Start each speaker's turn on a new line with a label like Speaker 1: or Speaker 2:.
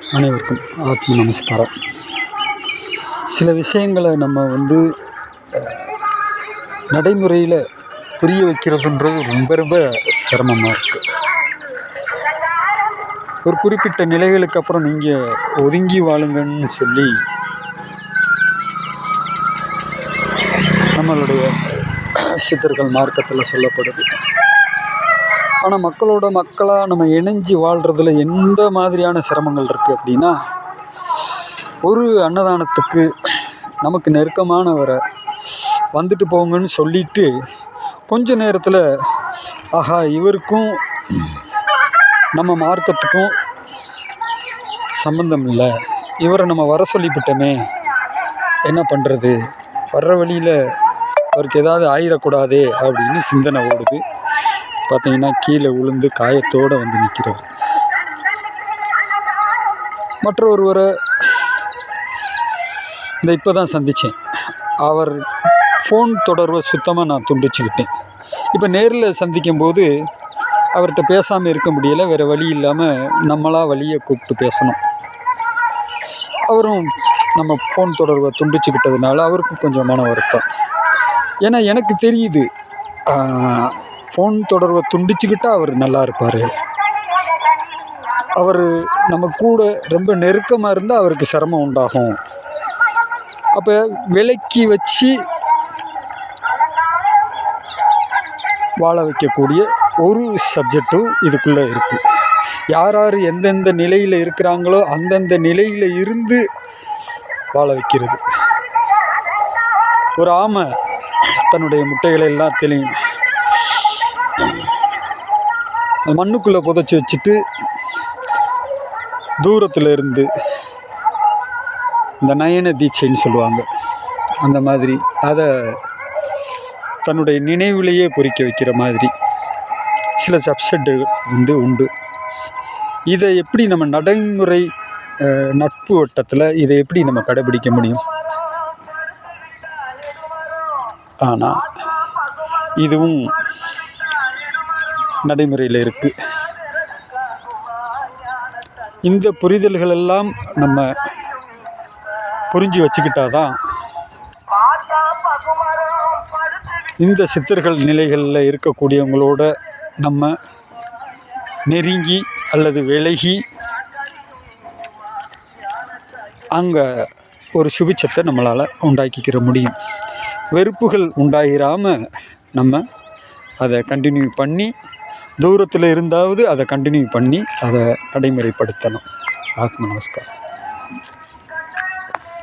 Speaker 1: அனைவருக்கும் ஆத்ம நமஸ்காரம். சில விஷயங்களை நம்ம நடைமுறையில் புரிய வைக்கிறதுன்றது ரொம்ப சிரமமாக இருக்குது. ஒரு குறிப்பிட்ட நிலைகளுக்கு அப்புறம் நீங்கள் ஒதுங்கி வாழுங்கன்னு சொல்லி நம்மளுடைய சித்தர்கள் மார்க்கத்தில் சொல்லப்படுது. ஆனால் மக்களாக நம்ம இணைஞ்சி வாழ்கிறதுல எந்த மாதிரியான சிரமங்கள் இருக்குது அப்படின்னா, ஒரு அன்னதானத்துக்கு நமக்கு நெருக்கமானவரை வந்துட்டு போங்கன்னு சொல்லிட்டு கொஞ்ச நேரத்தில் ஆஹா இவருக்கும் நம்ம மார்க்கத்துக்கும் சம்பந்தம் இல்லை, இவரை நம்ம வர சொல்லிவிட்டோமே என்ன பண்ணுறது, வர்ற வழியில் அவருக்கு ஏதாவது ஆயிடக்கூடாதே அப்படின்னு சிந்தனை ஓடுது. பார்த்தீங்கன்னா கீழே விழுந்து காயத்தோடு வந்து நிற்கிறார். மற்றொருவரை இப்போ தான் சந்தித்தேன். அவர் ஃபோன் தொடர்பை சுத்தமாக நான் துண்டிச்சுக்கிட்டேன். இப்போ நேரில் சந்திக்கும்போது அவர்கிட்ட பேசாமல் இருக்க முடியலை. வேறு வழி இல்லாமல் நம்மளாக வழியை கூப்பிட்டு பேசணும். அவரும் நம்ம ஃபோன் தொடர்பை துண்டிச்சுக்கிட்டதுனால அவருக்கும் கொஞ்சம் மன வருத்தம். ஏன்னா எனக்கு தெரியுது, ஃபோன் தொடர்பை துண்டிச்சுக்கிட்டால் அவர் நல்லா இருப்பார். அவர் நம்ம கூட ரொம்ப நெருக்கமாக இருந்தால் அவருக்கு சிரமம் உண்டாகும். அப்போ விலக்கி வச்சு வாழ வைக்கக்கூடிய ஒரு சப்ஜெக்டும் இதுக்குள்ளே இருக்குது. யார் எந்தெந்த நிலையில் இருக்கிறாங்களோ அந்தந்த நிலையில் இருந்து வாழ வைக்கிறது. ஒரு ஆமை தன்னுடைய முட்டைகளை எல்லாத்திலையும் மண்ணுக்குள்ளே புதைச்சி வச்சுட்டு தூரத்தில் இருந்து இந்த நயன தீட்சைன்னு சொல்லுவாங்க, அந்த மாதிரி அதை தன்னுடைய நினைவிலேயே பொறிக்க வைக்கிற மாதிரி சில சப்ஜெக்டு உண்டு. இதை எப்படி நம்ம நடைமுறை நட்பு வட்டத்தில் இதை எப்படி நம்ம கடைபிடிக்க முடியும்? ஆனால் இதுவும் நடைமுறையில் இருக்குது. இந்த புரிதல்களெல்லாம் நம்ம புரிஞ்சு வச்சுக்கிட்டாதான் இந்த சித்தர்கள் நிலைகளில் இருக்கக்கூடியவங்களோட நம்ம நெருங்கி அல்லது விலகி அங்கே ஒரு சுபிட்சத்தை நம்மளால் உண்டாக்கிக்கிற முடியும். வெறுப்புகள் உண்டாகிராமல் நம்ம அதை கண்டினியூ பண்ணி, தூரத்தில் இருந்தாவது அதை கண்டினியூ பண்ணி அதை நடைமுறைப்படுத்தணும். ஆத்ம நமஸ்காரம்.